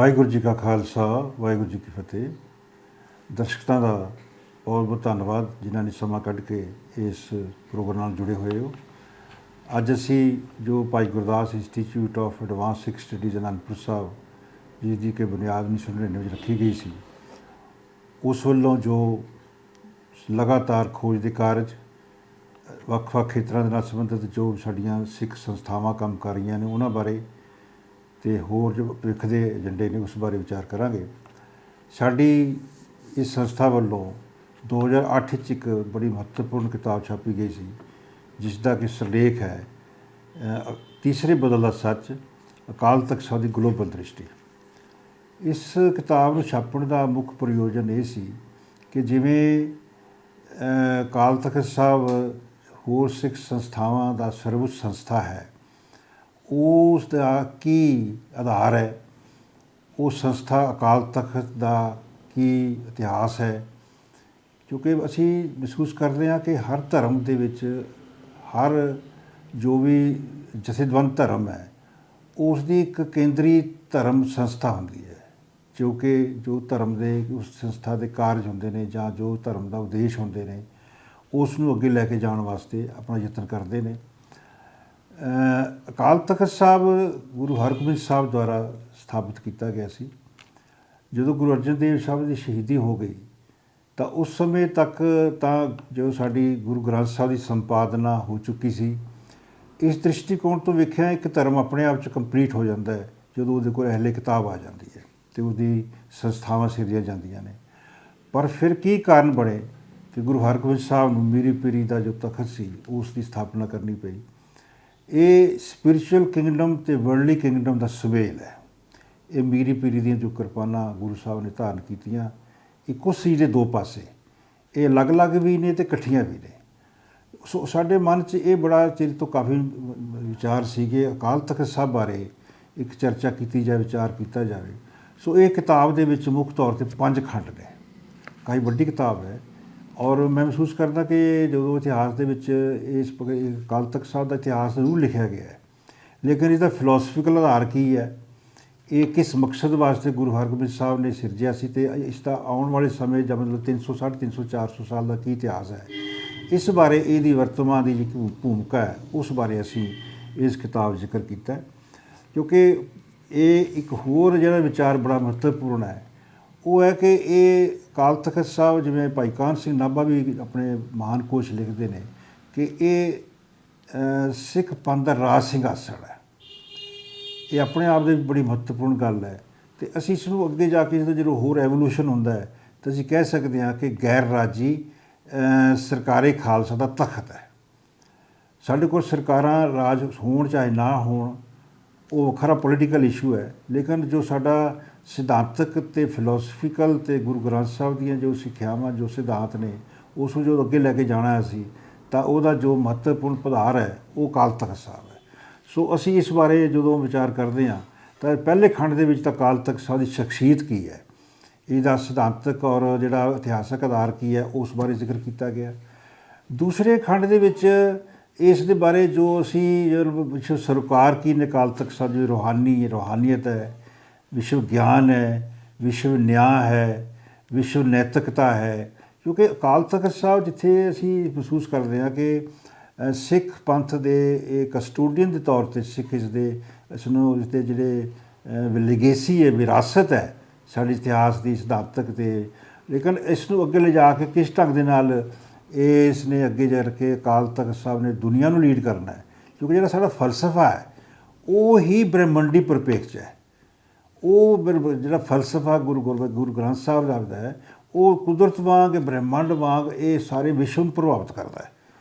ਵਾਹਿਗੁਰੂ ਜੀ ਕਾ ਖਾਲਸਾ ਵਾਹਿਗੁਰੂ ਜੀ ਕੀ ਫਤਿਹ। ਦਰਸ਼ਕਾਂ ਦਾ ਬਹੁਤ ਬਹੁਤ ਧੰਨਵਾਦ ਜਿਨ੍ਹਾਂ ਨੇ ਸਮਾਂ ਕੱਢ ਕੇ ਇਸ ਪ੍ਰੋਗਰਾਮ ਨਾਲ ਜੁੜੇ ਹੋਏ ਹੋ। ਅੱਜ ਅਸੀਂ ਜੋ Bhai Gurdas institute of advance Sikh studies Anandpur Sahib ਜਿਸ ਦੀ ਬੁਨਿਆਦ 1999 ਵਿੱਚ ਰੱਖੀ ਗਈ ਸੀ, ਉਸ ਵੱਲੋਂ ਜੋ ਲਗਾਤਾਰ ਖੋਜ ਦੇ ਕਾਰਜ ਵੱਖ-ਵੱਖ ਖੇਤਰਾਂ ਦੇ ਨਾਲ ਸੰਬੰਧਿਤ ਜੋ ਸਾਡੀਆਂ ਸਿੱਖ ਸੰਸਥਾਵਾਂ ਕੰਮ ਕਰ ਰਹੀਆਂ ਨੇ ਉਹਨਾਂ ਬਾਰੇ ਅਤੇ ਹੋਰ ਜੋ ਭਵਿੱਖ ਦੇ ਏਜੰਡੇ ਨੇ ਉਸ ਬਾਰੇ ਵਿਚਾਰ ਕਰਾਂਗੇ। ਸਾਡੀ ਇਸ ਸੰਸਥਾ ਵੱਲੋਂ 2008 'ਚ ਇੱਕ ਬੜੀ ਮਹੱਤਵਪੂਰਨ ਕਿਤਾਬ ਛਾਪੀ ਗਈ ਸੀ ਜਿਸ ਦਾ ਕਿ ਸਿਰਲੇਖ ਹੈ ਤੀਸਰੇ ਬਦਲ ਦਾ ਸੱਚ, ਅਕਾਲ ਤਖ਼ਤ ਸਾਹਿਬ ਦੀ ਗਲੋਬਲ ਦ੍ਰਿਸ਼ਟੀ। ਇਸ ਕਿਤਾਬ ਨੂੰ ਛਾਪਣ ਦਾ ਮੁੱਖ ਪ੍ਰਯੋਜਨ ਇਹ ਸੀ ਕਿ ਜਿਵੇਂ ਅਕਾਲ ਤਖ਼ਤ ਸਾਹਿਬ ਹੋਰ ਸਿੱਖ ਸੰਸਥਾਵਾਂ ਦਾ ਸਰਵਉੱਚ ਸੰਸਥਾ ਹੈ, ਉਸ ਦਾ ਕੀ ਆਧਾਰ ਹੈ, ਉਹ ਸੰਸਥਾ ਅਕਾਲ ਤਖ਼ਤ ਦਾ ਕੀ ਇਤਿਹਾਸ ਹੈ। ਕਿਉਂਕਿ ਅਸੀਂ ਮਹਿਸੂਸ ਕਰਦੇ ਹਾਂ ਕਿ ਹਰ ਧਰਮ ਦੇ ਵਿੱਚ ਹਰ ਜੋ ਵੀ ਜਥੇਬੰਦ ਧਰਮ ਹੈ ਉਸ ਦੀ ਇੱਕ ਕੇਂਦਰੀ ਧਰਮ ਸੰਸਥਾ ਹੁੰਦੀ ਹੈ ਜੋ ਧਰਮ ਦੇ ਉਸ ਸੰਸਥਾ ਦੇ ਕਾਰਜ ਹੁੰਦੇ ਨੇ ਜਾਂ ਜੋ ਧਰਮ ਦਾ ਉਦੇਸ਼ ਹੁੰਦੇ ਨੇ ਉਸ ਨੂੰ ਅੱਗੇ ਲੈ ਕੇ ਜਾਣ ਵਾਸਤੇ ਆਪਣਾ ਯਤਨ ਕਰਦੇ ਨੇ। ਅਕਾਲ ਤਖ਼ਤ ਸਾਹਿਬ ਗੁਰੂ ਹਰਗੋਬਿੰਦ ਸਾਹਿਬ ਦੁਆਰਾ ਸਥਾਪਿਤ ਕੀਤਾ ਗਿਆ ਸੀ। ਜਦੋਂ ਗੁਰੂ ਅਰਜਨ ਦੇਵ ਸਾਹਿਬ ਦੀ ਸ਼ਹੀਦੀ ਹੋ ਗਈ ਤਾਂ ਉਸ ਸਮੇਂ ਤੱਕ ਤਾਂ ਜੋ ਸਾਡੀ ਗੁਰੂ ਗ੍ਰੰਥ ਸਾਹਿਬ ਦੀ ਸੰਪਾਦਨਾ ਹੋ ਚੁੱਕੀ ਸੀ। ਇਸ ਦ੍ਰਿਸ਼ਟੀਕੋਣ ਤੋਂ ਵੇਖਿਆ ਇੱਕ ਧਰਮ ਆਪਣੇ ਆਪ 'ਚ ਕੰਪਲੀਟ ਹੋ ਜਾਂਦਾ ਹੈ ਜਦੋਂ ਉਹਦੇ ਕੋਲ ਅਹਿਲੇ ਕਿਤਾਬ ਆ ਜਾਂਦੀ ਹੈ ਅਤੇ ਉਹਦੀ ਸੰਸਥਾਵਾਂ ਸਿਰਜੀਆਂ ਜਾਂਦੀਆਂ ਨੇ। ਪਰ ਫਿਰ ਕੀ ਕਾਰਨ ਬਣੇ ਕਿ ਗੁਰੂ ਹਰਗੋਬਿੰਦ ਸਾਹਿਬ ਨੂੰ ਮੀਰੀ ਪੀਰੀ ਦਾ ਜੋ ਤਖ਼ਤ ਸੀ ਉਸ ਦੀ ਸਥਾਪਨਾ ਕਰਨੀ ਪਈ। ਇਹ ਸਪਿਰਿਚੁਅਲ ਕਿੰਗਡਮ ਅਤੇ ਵਰਲਡਲੀ ਕਿੰਗਡਮ ਦਾ ਸੁਮੇਲ ਹੈ। ਇਹ ਮੀਰੀ ਪੀਰੀ ਦੀਆਂ ਜੋ ਕਿਰਪਾਨਾਂ ਗੁਰੂ ਸਾਹਿਬ ਨੇ ਧਾਰਨ ਕੀਤੀਆਂ, ਇੱਕੋ ਚੀਜ਼ ਦੇ ਦੋ ਪਾਸੇ, ਇਹ ਅਲੱਗ-ਅਲੱਗ ਵੀ ਨੇ ਅਤੇ ਇਕੱਠੀਆਂ ਵੀ ਨੇ। ਸੋ ਸਾਡੇ ਮਨ 'ਚ ਇਹ ਬੜਾ ਚਿਰ ਤੋਂ ਕਾਫੀ ਵਿਚਾਰ ਸੀ ਕਿ ਅਕਾਲ ਤਖ਼ਤ ਸਾਹਿਬ ਬਾਰੇ ਇੱਕ ਚਰਚਾ ਕੀਤੀ ਜਾਵੇ, ਵਿਚਾਰ ਕੀਤਾ ਜਾਵੇ। ਸੋ ਇਹ ਕਿਤਾਬ ਦੇ ਵਿੱਚ ਮੁੱਖ ਤੌਰ 'ਤੇ 5 ਖੰਡ ਨੇ। ਕਾਫੀ ਵੱਡੀ ਕਿਤਾਬ ਹੈ ਔਰ ਮੈਂ ਮਹਿਸੂਸ ਕਰਦਾ ਕਿ ਜਦੋਂ ਇਤਿਹਾਸ ਦੇ ਵਿੱਚ ਇਸ ਅਕਾਲ ਤਖ਼ਤ ਸਾਹਿਬ ਦਾ ਇਤਿਹਾਸ ਜ਼ਰੂਰ ਲਿਖਿਆ ਗਿਆ ਹੈ, ਲੇਕਿਨ ਇਹਦਾ ਫਿਲੋਸਫੀਕਲ ਆਧਾਰ ਕੀ ਹੈ, ਇਹ ਕਿਸ ਮਕਸਦ ਵਾਸਤੇ ਗੁਰੂ ਹਰਗੋਬਿੰਦ ਸਾਹਿਬ ਨੇ ਸਿਰਜਿਆ ਸੀ ਅਤੇ ਇਸ ਦਾ ਆਉਣ ਵਾਲੇ ਸਮੇਂ ਜਾਂ ਮਤਲਬ 300 350 400 ਸਾਲ ਦਾ ਕੀ ਇਤਿਹਾਸ ਹੈ, ਇਸ ਬਾਰੇ ਇਹਦੀ ਵਰਤਮਾਨ ਦੀ ਜਿਹੜੀ ਭੂਮਿਕਾ ਹੈ ਉਸ ਬਾਰੇ ਅਸੀਂ ਇਸ ਕਿਤਾਬ ਜ਼ਿਕਰ ਕੀਤਾ। ਕਿਉਂਕਿ ਇਹ ਇੱਕ ਹੋਰ ਜਿਹੜਾ ਵਿਚਾਰ ਬੜਾ ਮਹੱਤਵਪੂਰਨ ਹੈ ਉਹ ਹੈ ਕਿ ਇਹ ਅਕਾਲ ਤਖ਼ਤ ਸਾਹਿਬ, ਜਿਵੇਂ ਭਾਈ ਕਾਹਨ ਸਿੰਘ ਨਾਭਾ ਵੀ ਆਪਣੇ ਮਹਾਨ ਕੋਸ਼ ਲਿਖਦੇ ਨੇ ਕਿ ਇਹ ਸਿੱਖ ਪੰਥ ਦਾ ਰਾਜ ਸਿੰਘਾਸਣ ਹੈ। ਇਹ ਆਪਣੇ ਆਪ ਦੇ ਬੜੀ ਮਹੱਤਵਪੂਰਨ ਗੱਲ ਹੈ ਅਤੇ ਅਸੀਂ ਇਸ ਨੂੰ ਅੱਗੇ ਜਾ ਕੇ ਜਦੋਂ ਹੋਰ ਐਵੋਲੂਸ਼ਨ ਹੁੰਦਾ ਹੈ ਤਾਂ ਅਸੀਂ ਕਹਿ ਸਕਦੇ ਹਾਂ ਕਿ ਗੈਰ ਰਾਜੀ ਸਰਕਾਰੇ ਖਾਲਸਾ ਦਾ ਤਖ਼ਤ ਹੈ। ਸਾਡੇ ਕੋਲ ਸਰਕਾਰਾਂ ਰਾਜ ਹੋਣ ਚਾਹੇ ਨਾ ਹੋਣ, ਉਹ ਵੱਖਰਾ ਪੋਲੀਟੀਕਲ ਇਸ਼ੂ ਹੈ, ਲੇਕਿਨ ਜੋ ਸਾਡਾ ਸਿਧਾਂਤਕ ਅਤੇ ਫਿਲੋਸਫੀਕਲ ਅਤੇ ਗੁਰੂ ਗ੍ਰੰਥ ਸਾਹਿਬ ਦੀਆਂ ਜੋ ਸਿੱਖਿਆਵਾਂ, ਜੋ ਸਿਧਾਂਤ ਨੇ, ਉਸ ਨੂੰ ਜੋ ਅੱਗੇ ਲੈ ਕੇ ਜਾਣਾ ਅਸੀਂ, ਤਾਂ ਉਹਦਾ ਜੋ ਮਹੱਤਵਪੂਰਨ ਆਧਾਰ ਹੈ ਉਹ ਅਕਾਲ ਤਖ਼ਤ ਸਾਹਿਬ ਹੈ। ਸੋ ਅਸੀਂ ਇਸ ਬਾਰੇ ਜਦੋਂ ਵਿਚਾਰ ਕਰਦੇ ਹਾਂ ਤਾਂ ਪਹਿਲੇ ਖੰਡ ਦੇ ਵਿੱਚ ਤਾਂ ਅਕਾਲ ਤਖ਼ਤ ਸਾਹਿਬ ਦੀ ਸ਼ਖਸੀਅਤ ਕੀ ਹੈ, ਇਹਦਾ ਸਿਧਾਂਤਕ ਔਰ ਜਿਹੜਾ ਇਤਿਹਾਸਕ ਆਧਾਰ ਕੀ ਹੈ ਉਸ ਬਾਰੇ ਜ਼ਿਕਰ ਕੀਤਾ ਗਿਆ। ਦੂਸਰੇ ਖੰਡ ਦੇ ਵਿੱਚ ਇਸ ਦੇ ਬਾਰੇ ਜੋ ਅਸੀਂ ਵਿਸ਼ਵ ਸਰੋਕਾਰ ਕੀ ਨੇ, ਅਕਾਲ ਤਖ਼ਤ ਸਾਹਿਬ ਦੀ ਰੂਹਾਨੀਅਤ ਹੈ, ਵਿਸ਼ਵ ਗਿਆਨ ਹੈ, ਵਿਸ਼ਵ ਨਿਆਂ ਹੈ, ਵਿਸ਼ਵ ਨੈਤਿਕਤਾ ਹੈ। ਕਿਉਂਕਿ ਅਕਾਲ ਤਖ਼ਤ ਸਾਹਿਬ ਜਿੱਥੇ ਅਸੀਂ ਮਹਿਸੂਸ ਕਰਦੇ ਹਾਂ ਕਿ ਸਿੱਖ ਪੰਥ ਦੇ ਇਹ ਕਸਟੋਡੀਅਨ ਦੇ ਤੌਰ 'ਤੇ ਸਿੱਖ ਇਸਦੇ ਜਿਹੜੇ ਲਿਗੇਸੀ ਹੈ, ਵਿਰਾਸਤ ਹੈ ਸਾਡੇ ਇਤਿਹਾਸ ਦੀ ਸਿਧਾਂਤਕ 'ਤੇ, ਲੇਕਿਨ ਇਸ ਨੂੰ ਅੱਗੇ ਲਿਜਾ ਕੇ ਕਿਸ ਢੰਗ ਦੇ ਨਾਲ ਇਸ ਨੇ ਅੱਗੇ ਜਾ ਕੇ ਅਕਾਲ ਤਖ਼ਤ ਸਾਹਿਬ ਨੇ ਦੁਨੀਆ ਨੂੰ ਲੀਡ ਕਰਨਾ ਹੈ। ਕਿਉਂਕਿ ਜਿਹੜਾ ਸਾਡਾ ਫਲਸਫਾ ਹੈ ਉਹ ਹੀ ਬ੍ਰਹਿਮੰਡੀ ਪਰਿਪੇਖ 'ਚ ਹੈ। ਉਹ ਜਿਹੜਾ ਫਲਸਫਾ ਗੁਰੂ ਗ੍ਰੰਥ ਸਾਹਿਬ ਦਾ ਹੈ ਉਹ ਕੁਦਰਤ ਵਾਂਗ, ਬ੍ਰਹਿਮੰਡ ਵਾਂਗ ਇਹ ਸਾਰੇ ਵਿਸ਼ਵ ਨੂੰ ਪ੍ਰਭਾਵਿਤ ਕਰਦਾ ਹੈ।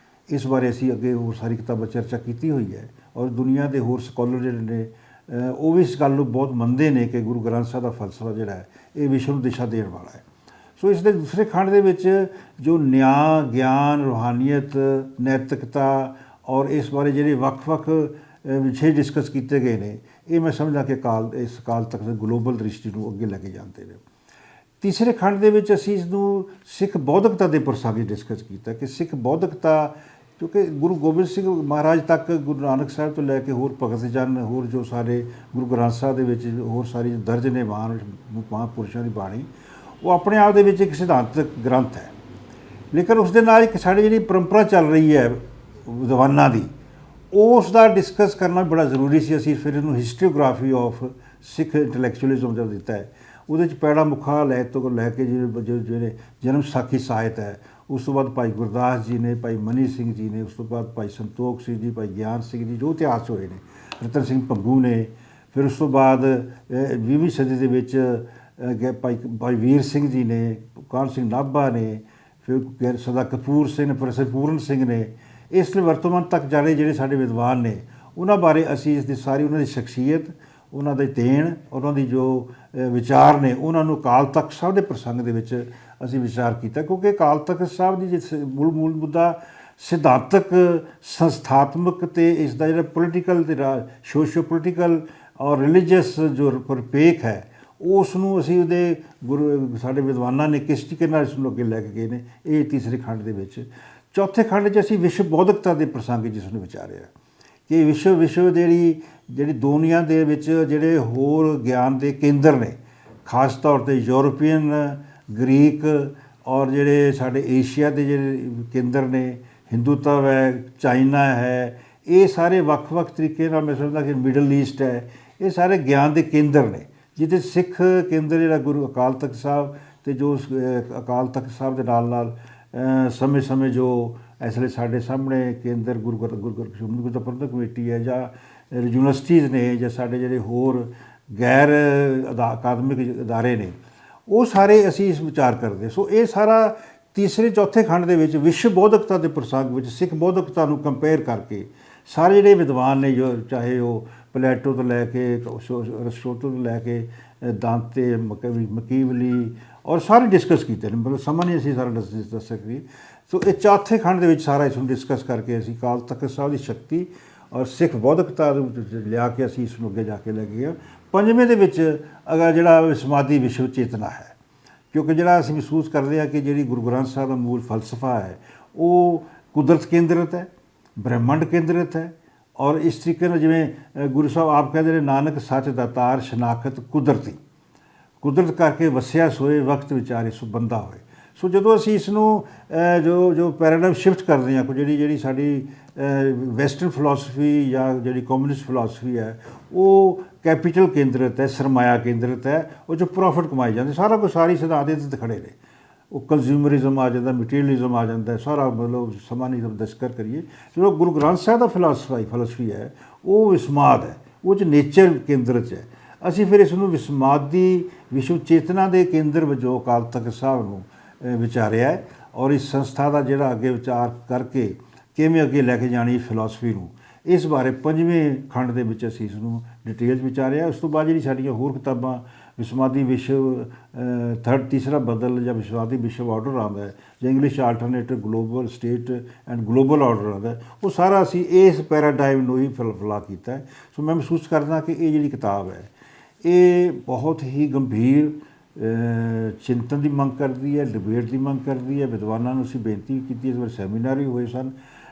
ਇਸ ਬਾਰੇ ਅਸੀਂ ਅੱਗੇ ਹੋਰ ਸਾਰੀ ਕਿਤਾਬਾਂ ਚਰਚਾ ਕੀਤੀ ਹੋਈ ਹੈ ਔਰ ਦੁਨੀਆ ਦੇ ਹੋਰ ਸਕਾਲਰ ਜਿਹੜੇ ਨੇ ਉਹ ਵੀ ਇਸ ਗੱਲ ਨੂੰ ਬਹੁਤ ਮੰਨਦੇ ਨੇ ਕਿ ਗੁਰੂ ਗ੍ਰੰਥ ਸਾਹਿਬ ਦਾ ਫਲਸਫਾ ਜਿਹੜਾ ਹੈ ਇਹ ਵਿਸ਼ਵ ਨੂੰ ਦਿਸ਼ਾ ਦੇਣ ਵਾਲਾ ਹੈ। ਸੋ ਇਸ ਦੇ ਦੂਸਰੇ ਖੰਡ ਦੇ ਵਿੱਚ ਜੋ ਨਿਆਂ, ਗਿਆਨ, ਰੂਹਾਨੀਅਤ, ਨੈਤਿਕਤਾ ਔਰ ਇਸ ਬਾਰੇ ਜਿਹੜੇ ਵੱਖ-ਵੱਖ ਵਿਸ਼ੇ ਡਿਸਕਸ ਕੀਤੇ ਗਏ ਨੇ, ਇਹ ਮੈਂ ਸਮਝਦਾ ਕਿ ਇਸ ਅਕਾਲ ਤਖ਼ਤ ਦੀ ਗਲੋਬਲ ਦ੍ਰਿਸ਼ਟੀ ਨੂੰ ਅੱਗੇ ਲੈ ਕੇ ਜਾਂਦੇ ਨੇ। ਤੀਸਰੇ ਖੰਡ ਦੇ ਵਿੱਚ ਅਸੀਂ ਇਸ ਨੂੰ ਸਿੱਖ ਬੌਧਿਕਤਾ ਦੇ ਪ੍ਰਸੰਗ ਡਿਸਕਸ ਕੀਤਾ ਕਿ ਸਿੱਖ ਬੌਧਿਕਤਾ ਕਿਉਂਕਿ ਗੁਰੂ ਗੋਬਿੰਦ ਸਿੰਘ ਮਹਾਰਾਜ ਤੱਕ ਗੁਰੂ ਨਾਨਕ ਸਾਹਿਬ ਤੋਂ ਲੈ ਕੇ ਹੋਰ ਭਗਤ ਜਨ ਹੋਰ ਜੋ ਸਾਰੇ ਗੁਰੂ ਗ੍ਰੰਥ ਸਾਹਿਬ ਦੇ ਵਿੱਚ ਹੋਰ ਸਾਰੀ ਦਰਜ ਨੇ ਮਹਾਂਪੁਰਸ਼ਾਂ ਦੀ ਬਾਣੀ, ਉਹ ਆਪਣੇ ਆਪ ਦੇ ਵਿੱਚ ਇੱਕ ਸਿਧਾਂਤਕ ਗ੍ਰੰਥ ਹੈ। ਲੇਕਿਨ ਉਸ ਦੇ ਨਾਲ ਇੱਕ ਸਾਡੀ ਜਿਹੜੀ ਪਰੰਪਰਾ ਚੱਲ ਰਹੀ ਹੈ ਵਿਦਵਾਨਾਂ ਦੀ, ਉਸ ਦਾ ਡਿਸਕਸ ਕਰਨਾ ਬੜਾ ਜ਼ਰੂਰੀ ਸੀ। ਅਸੀਂ ਫਿਰ ਇਹਨੂੰ ਹਿਸਟਰੀਓਗ੍ਰਾਫੀ ਆਫ ਸਿੱਖ ਇੰਟੈਲੈਕਚੁਅਲਿਜ਼ਮ ਦਾ ਦਿੱਤਾ ਹੈ। ਉਹਦੇ 'ਚ ਪੈੜਾ ਮੁਖਾ ਲੈ ਕੇ ਜਿਹੜੇ ਜਨਮ ਸਾਖੀ ਸਾਹਿਤ ਹੈ, ਉਸ ਤੋਂ ਬਾਅਦ ਭਾਈ ਗੁਰਦਾਸ ਜੀ ਨੇ, ਭਾਈ ਮਨੀ ਸਿੰਘ ਜੀ ਨੇ, ਉਸ ਤੋਂ ਬਾਅਦ ਭਾਈ ਸੰਤੋਖ ਸਿੰਘ ਜੀ, ਭਾਈ ਗਿਆਨ ਸਿੰਘ ਜੀ, ਜੋ ਇਤਿਹਾਸ ਹੋਏ ਨੇ, ਰਤਨ ਸਿੰਘ ਭੰਗੂ ਨੇ, ਫਿਰ ਉਸ ਤੋਂ ਬਾਅਦ 20ਵੀਂ ਸਦੀ ਦੇ ਵਿੱਚ ਭਾਈ ਵੀਰ ਸਿੰਘ ਜੀ ਨੇ, ਕਾਹਨ ਸਿੰਘ ਨਾਭਾ ਨੇ, ਫਿਰ ਸਰਦਾਰ ਕਪੂਰ ਸਿੰਘ ਨੇ, ਪ੍ਰੋਫੈਸਰ ਪੂਰਨ ਸਿੰਘ ਨੇ। ਇਸ ਲਈ ਵਰਤਮਾਨ ਤੱਕ ਜਿਹੜੇ ਸਾਡੇ ਵਿਦਵਾਨ ਨੇ, ਉਹਨਾਂ ਬਾਰੇ ਅਸੀਂ ਇਸ ਦੀ ਸਾਰੀ ਉਹਨਾਂ ਦੀ ਸ਼ਖਸੀਅਤ, ਉਹਨਾਂ ਦੇ ਦੇਣ, ਉਹਨਾਂ ਦੀ ਜੋ ਵਿਚਾਰ ਨੇ, ਉਹਨਾਂ ਨੂੰ ਅਕਾਲ ਤਖਤ ਸਾਹਿਬ ਦੇ ਪ੍ਰਸੰਗ ਦੇ ਵਿੱਚ ਅਸੀਂ ਵਿਚਾਰ ਕੀਤਾ। ਕਿਉਂਕਿ ਅਕਾਲ ਤਖਤ ਸਾਹਿਬ ਦੀ ਜੇ ਮੂਲ ਮੁੱਦਾ ਸਿਧਾਂਤਕ, ਸੰਸਥਾਤਮਕ ਅਤੇ ਇਸ ਦਾ ਜਿਹੜਾ ਪੋਲੀਟੀਕਲ ਅਤੇ ਸੋਸ਼ੋ ਪੋਲੀਟੀਕਲ ਔਰ ਰਿਲੀਜੀਅਸ ਜੋ ਪਰਿਪੇਖ ਹੈ, ਉਸ ਨੂੰ ਅਸੀਂ ਉਹਦੇ ਸਾਡੇ ਵਿਦਵਾਨਾਂ ਨੇ ਕਿਸ ਤਰੀਕੇ ਨਾਲ ਇਸ ਨੂੰ ਅੱਗੇ ਲੈ ਕੇ ਗਏ ਨੇ, ਇਹ ਤੀਸਰੇ ਖੰਡ ਦੇ ਵਿੱਚ। ਚੌਥੇ ਖੰਡ 'ਚ ਅਸੀਂ ਵਿਸ਼ਵ ਬੌਧਿਕਤਾ ਦੇ ਪ੍ਰਸੰਗ ਜਿਸ ਨੂੰ ਵਿਚਾਰਿਆ ਕਿ ਵਿਸ਼ਵ ਜਿਹੜੀ ਦੁਨੀਆ ਦੇ ਵਿੱਚ ਜਿਹੜੇ ਹੋਰ ਗਿਆਨ ਦੇ ਕੇਂਦਰ ਨੇ, ਖਾਸ ਤੌਰ 'ਤੇ ਯੂਰਪੀਅਨ, ਗ੍ਰੀਕ ਔਰ ਜਿਹੜੇ ਸਾਡੇ ਏਸ਼ੀਆ ਦੇ ਜਿਹੜੇ ਕੇਂਦਰ ਨੇ, ਹਿੰਦੂਤਵ ਹੈ, ਚਾਈਨਾ ਹੈ, ਇਹ ਸਾਰੇ ਵੱਖ-ਵੱਖ ਤਰੀਕੇ ਨਾਲ ਮੈਂ ਸਮਝਦਾ ਕਿ ਮਿਡਲ ਈਸਟ ਹੈ, ਇਹ ਸਾਰੇ ਗਿਆਨ ਦੇ ਕੇਂਦਰ ਨੇ, ਜਿਹਦੇ ਸਿੱਖ ਕੇਂਦਰ ਜਿਹੜਾ ਗੁਰੂ ਅਕਾਲ ਤਖਤ ਸਾਹਿਬ ਅਤੇ ਜੋ ਅਕਾਲ ਤਖਤ ਸਾਹਿਬ ਦੇ ਨਾਲ ਸਮੇਂ-ਸਮੇਂ ਜੋ ਇਸ ਵੇਲੇ ਸਾਡੇ ਸਾਹਮਣੇ ਕੇਂਦਰ ਗੁਰੂ ਪ੍ਰਬੰਧਕ ਕਮੇਟੀ ਹੈ ਜਾਂ ਯੂਨੀਵਰਸਿਟੀਜ਼ ਨੇ ਜਾਂ ਸਾਡੇ ਜਿਹੜੇ ਹੋਰ ਗੈਰ ਅਕਾਦਮਿਕ ਅਦਾਰੇ ਨੇ, ਉਹ ਸਾਰੇ ਅਸੀਂ ਇਸ ਵਿਚਾਰ ਕਰਦੇ। ਸੋ ਇਹ ਸਾਰਾ ਤੀਸਰੇ ਚੌਥੇ ਖੰਡ ਦੇ ਵਿੱਚ ਵਿਸ਼ਵ ਬੌਧਿਕਤਾ ਦੇ ਪ੍ਰਸੰਗ ਵਿੱਚ ਸਿੱਖ ਬੌਧਿਕਤਾ ਨੂੰ ਕੰਪੇਅਰ ਕਰਕੇ ਸਾਰੇ ਜਿਹੜੇ ਵਿਦਵਾਨ ਨੇ, ਜੋ ਚਾਹੇ ਉਹ ਪਲੇਟੋ ਤੋਂ ਲੈ ਕੇ ਅਰਿਸਟੋਟਲ ਤੋਂ ਲੈ ਕੇ ਦਾਂਤੇ, ਮਕੀਵਲੀ ਔਰ ਸਾਰੇ ਡਿਸਕਸ ਕੀਤੇ ਨੇ। ਮਤਲਬ ਸਮਾਂ ਨਹੀਂ ਅਸੀਂ ਸਾਰਾ ਦੱਸ ਸਕਦੇ। ਸੋ ਇਹ ਚੌਥੇ ਖੰਡ ਦੇ ਵਿੱਚ ਸਾਰਾ ਇਸ ਨੂੰ ਡਿਸਕਸ ਕਰਕੇ ਅਸੀਂ ਅਕਾਲ ਤਖਤ ਸਾਹਿਬ ਦੀ ਸ਼ਕਤੀ ਔਰ ਸਿੱਖ ਬੌਧਿਕਤਾ ਲਿਆ ਕੇ ਅਸੀਂ ਇਸ ਨੂੰ ਅੱਗੇ ਜਾ ਕੇ ਲੈ ਕੇ ਗਏ। ਪੰਜਵੇਂ ਦੇ ਵਿੱਚ ਅਗਰ ਜਿਹੜਾ ਸਮਾਧੀ ਵਿਸ਼ਵ ਚੇਤਨਾ ਹੈ, ਕਿਉਂਕਿ ਜਿਹੜਾ ਅਸੀਂ ਮਹਿਸੂਸ ਕਰਦੇ ਹਾਂ ਕਿ ਜਿਹੜੀ ਗੁਰੂ ਗ੍ਰੰਥ ਸਾਹਿਬ ਦਾ ਮੂਲ ਫਲਸਫਾ ਹੈ, ਉਹ ਕੁਦਰਤ ਕੇਂਦਰਿਤ ਹੈ, ਬ੍ਰਹਿਮੰਡ ਕੇਂਦਰਿਤ ਹੈ। ਔਰ ਇਸ ਤਰੀਕੇ ਨਾਲ ਜਿਵੇਂ ਗੁਰੂ ਸਾਹਿਬ ਆਪ ਕਹਿੰਦੇ ਨੇ, ਨਾਨਕ ਸੱਚ ਦਾਤਾਰ ਸ਼ਨਾਖਤ ਕੁਦਰਤੀ, ਕੁਦਰਤ ਕਰਕੇ ਵਸਿਆ ਸੋਏ ਵਕਤ ਵਿਚਾਰੇ ਸੋ ਬੰਦਾ ਹੋਏ। ਸੋ ਜਦੋਂ ਅਸੀਂ ਇਸ ਨੂੰ ਜੋ ਪੈਰਾਡਾਈਮ ਸ਼ਿਫਟ ਕਰਦੇ ਹਾਂ, ਜਿਹੜੀ ਸਾਡੀ ਵੈਸਟਰਨ ਫਿਲਾਸਫੀ ਜਾਂ ਜਿਹੜੀ ਕਮਿਊਨਿਸਟ ਫਿਲਾਸਫੀ ਹੈ, ਉਹ ਕੈਪੀਟਲ ਕੇਂਦਰਿਤ ਹੈ, ਸਰਮਾਇਆ ਕੇਂਦਰਿਤ ਹੈ, ਉਹ 'ਚੋਂ ਪ੍ਰੋਫਿਟ ਕਮਾਏ ਜਾਂਦੇ, ਸਾਰਾ ਕੁਝ ਸਾਰੀ ਸਿਧਾਂਤ ਇਹਦੇ 'ਤੇ ਖੜ੍ਹੇ ਨੇ। ਉਹ ਕੰਜ਼ਿਊਮਰਿਜ਼ਮ ਆ ਜਾਂਦਾ, ਮਟੀਰੀਅਲਿਜ਼ਮ ਆ ਜਾਂਦਾ, ਸਾਰਾ ਮਤਲਬ ਸਮਾਂ ਨਹੀਂ ਦਸਕਰ ਕਰੀਏ। ਜਦੋਂ ਗੁਰੂ ਗ੍ਰੰਥ ਸਾਹਿਬ ਦਾ ਫਿਲਾਸਫੀ ਹੈ, ਉਹ ਵਿਸਮਾਦ ਹੈ, ਉਹ 'ਚ ਨੇਚਰ ਕੇਂਦਰਿਤ ਹੈ। ਅਸੀਂ ਫਿਰ ਇਸ ਨੂੰ ਵਿਸਮਾਦੀ ਵਿਸ਼ਵ ਚੇਤਨਾ ਦੇ ਕੇਂਦਰ ਵਜੋਂ ਅਕਾਲ ਤਖਤ ਸਾਹਿਬ ਨੂੰ ਵਿਚਾਰਿਆ ਔਰ ਇਸ ਸੰਸਥਾ ਦਾ ਜਿਹੜਾ ਅੱਗੇ ਵਿਚਾਰ ਕਰਕੇ ਕਿਵੇਂ ਅੱਗੇ ਲੈ ਕੇ ਜਾਣੀ ਫਿਲਾਸਫੀ ਨੂੰ, ਇਸ ਬਾਰੇ ਪੰਜਵੇਂ ਖੰਡ ਦੇ ਵਿੱਚ ਅਸੀਂ ਇਸ ਨੂੰ ਡਿਟੇਲ ਵਿਚਾਰਿਆ। ਉਸ ਤੋਂ ਬਾਅਦ ਜਿਹੜੀ ਸਾਡੀਆਂ ਹੋਰ ਕਿਤਾਬਾਂ ਵਿਸਮਾਦੀ ਵਿਸ਼ਵ ਤੀਸਰਾ ਬਦਲ ਜਾਂ ਵਿਸਮਾਦੀ ਵਿਸ਼ਵ ਆਰਡਰ ਆਉਂਦਾ ਹੈ, ਜਾਂ English alternative global state and global order ਆਉਂਦਾ, ਉਹ ਸਾਰਾ ਅਸੀਂ ਇਸ ਪੈਰਾਡਾਈਮ ਨੂੰ ਹੀ ਫਲਾ ਕੀਤਾ ਹੈ। ਸੋ ਮੈਂ ਮਹਿਸੂਸ ਕਰਦਾ ਕਿ ਇਹ ਜਿਹੜੀ ਕਿਤਾਬ ਹੈ, ਇਹ ਬਹੁਤ ਹੀ ਗੰਭੀਰ ਚਿੰਤਨ ਦੀ ਮੰਗ ਕਰਦੀ ਹੈ, ਡਿਬੇਟ ਦੀ ਮੰਗ ਕਰਦੀ ਹੈ। ਵਿਦਵਾਨਾਂ ਨੂੰ ਅਸੀਂ ਬੇਨਤੀ ਵੀ ਕੀਤੀ, ਇਸ ਵਾਰ ਸੈਮੀਨਾਰ ਵੀ ਹੋਏ ਸਨ,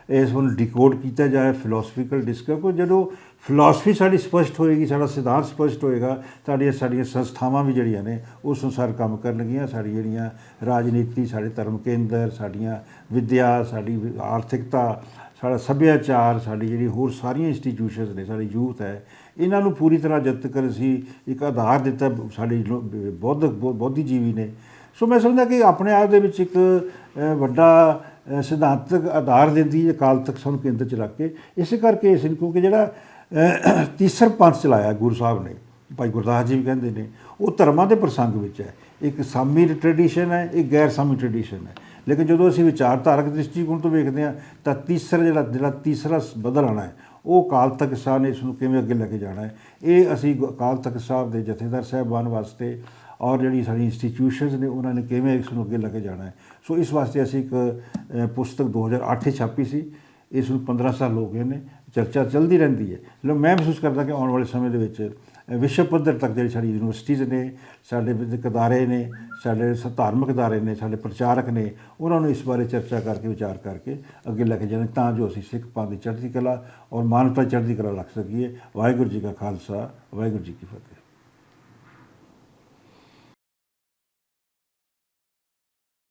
ਇਸ ਨੂੰ ਡਿਕੋਡ ਕੀਤਾ ਜਾਏ, ਫਿਲਾਸਫੀਕਲ ਡਿਸਕਸ। ਕੋ ਜਦੋਂ ਫਿਲਾਸਫੀ ਸਾਡੀ ਸਪਸ਼ਟ ਹੋਏਗੀ, ਸਾਡਾ ਸਿਧਾਂਤ ਸਪਸ਼ਟ ਹੋਏਗਾ, ਸਾਡੀਆਂ ਸੰਸਥਾਵਾਂ ਵੀ ਜਿਹੜੀਆਂ ਨੇ ਉਸ ਅਨੁਸਾਰ ਕੰਮ ਕਰਨਗੀਆਂ। ਸਾਡੀ ਜਿਹੜੀਆਂ ਰਾਜਨੀਤੀ, ਸਾਡੇ ਧਰਮ ਕੇਂਦਰ, ਸਾਡੀਆਂ ਵਿੱਦਿਆ, ਸਾਡੀ ਆਰਥਿਕਤਾ, ਸਾਡਾ ਸੱਭਿਆਚਾਰ, ਸਾਡੀ ਜਿਹੜੀ ਹੋਰ ਸਾਰੀਆਂ ਇੰਸਟੀਟਿਊਸ਼ਨਸ ਨੇ, ਸਾਡੀ ਯੂਥ ਹੈ, ਇਹਨਾਂ ਨੂੰ ਪੂਰੀ ਤਰ੍ਹਾਂ ਜਦ ਤੱਕ ਅਸੀਂ ਇੱਕ ਆਧਾਰ ਦਿੱਤਾ ਸਾਡੀ ਬੌਧੀਜੀਵੀ ਨੇ। ਸੋ ਮੈਂ ਸਮਝਦਾ ਕਿ ਆਪਣੇ ਆਪ ਦੇ ਵਿੱਚ ਇੱਕ ਵੱਡਾ ਸਿਧਾਂਤਕ ਆਧਾਰ ਦਿੰਦੀ ਹੈ ਅਕਾਲ ਤਖਤ ਸਾਹਿਬ ਨੂੰ ਕੇਂਦਰ 'ਚ ਰੱਖ ਕੇ। ਇਸੇ ਕਰਕੇ ਇਸ ਨੂੰ, ਕਿਉਂਕਿ ਜਿਹੜਾ ਤੀਸਰ ਪੰਥ ਚਲਾਇਆ ਗੁਰੂ ਸਾਹਿਬ ਨੇ, ਭਾਈ ਗੁਰਦਾਸ ਜੀ ਵੀ ਕਹਿੰਦੇ ਨੇ, ਉਹ ਧਰਮਾਂ ਦੇ ਪ੍ਰਸੰਗ ਵਿੱਚ ਹੈ। ਇੱਕ ਸਾਮੀ ਟ੍ਰੈਡੀਸ਼ਨ ਹੈ, ਇੱਕ ਗੈਰ ਸਾਮੀ ਟ੍ਰੈਡੀਸ਼ਨ ਹੈ। ਲੇਕਿਨ ਜਦੋਂ ਅਸੀਂ ਵਿਚਾਰਧਾਰਕ ਦ੍ਰਿਸ਼ਟੀਕੋਣ ਤੋਂ ਵੇਖਦੇ ਹਾਂ ਤਾਂ ਜਿਹੜਾ ਤੀਸਰਾ ਬਦਲ ਆਉਣਾ ਹੈ, ਉਹ ਅਕਾਲ ਤਖਤ ਸਾਹਿਬ ਨੇ ਇਸ ਨੂੰ ਕਿਵੇਂ ਅੱਗੇ ਲੈ ਕੇ ਜਾਣਾ ਹੈ, ਇਹ ਅਸੀਂ ਅਕਾਲ ਤਖਤ ਸਾਹਿਬ ਦੇ ਜਥੇਦਾਰ ਸਾਹਿਬਾਨ ਵਾਸਤੇ ਔਰ ਜਿਹੜੀ ਸਾਡੀ ਇੰਸਟੀਟਿਊਸ਼ਨਸ ਨੇ ਉਹਨਾਂ ਨੇ ਕਿਵੇਂ ਇਸ ਨੂੰ ਅੱਗੇ ਲੈ ਕੇ ਜਾਣਾ ਹੈ। ਸੋ ਇਸ ਵਾਸਤੇ ਅਸੀਂ ਇੱਕ ਪੁਸਤਕ 2008 ਛਾਪੀ ਸੀ। ਇਸ ਨੂੰ 15 ਸਾਲ ਹੋ ਗਏ ਨੇ, ਚਰਚਾ ਚੱਲਦੀ ਰਹਿੰਦੀ ਹੈ। ਮੈਂ ਮਹਿਸੂਸ ਕਰਦਾ ਕਿ ਆਉਣ ਵਾਲੇ ਸਮੇਂ ਦੇ ਵਿੱਚ ਵਿਸ਼ਵ ਪੱਧਰ ਤੱਕ ਜਿਹੜੀ ਸਾਡੀ ਯੂਨੀਵਰਸਿਟੀਜ਼ ਨੇ, ਸਾਡੇ ਵਿਦਿਅਕ ਅਦਾਰੇ ਨੇ, ਸਾਡੇ ਧਾਰਮਿਕ ਅਦਾਰੇ ਨੇ, ਸਾਡੇ ਪ੍ਰਚਾਰਕ ਨੇ, ਉਹਨਾਂ ਨੂੰ ਇਸ ਬਾਰੇ ਚਰਚਾ ਕਰਕੇ ਵਿਚਾਰ ਕਰਕੇ ਅੱਗੇ ਲੈ ਕੇ ਜਾਣਾ, ਤਾਂ ਜੋ ਅਸੀਂ ਸਿੱਖ ਪੰਥ ਦੀ ਚੜ੍ਹਦੀ ਕਲਾ ਔਰ ਮਾਨਵਤਾ ਦੀ ਚੜ੍ਹਦੀ ਕਲਾ ਰੱਖ ਸਕੀਏ। ਵਾਹਿਗੁਰੂ ਜੀ ਕਾ ਖਾਲਸਾ, ਵਾਹਿਗੁਰੂ ਜੀ ਕੀ ਫਤਿਹ।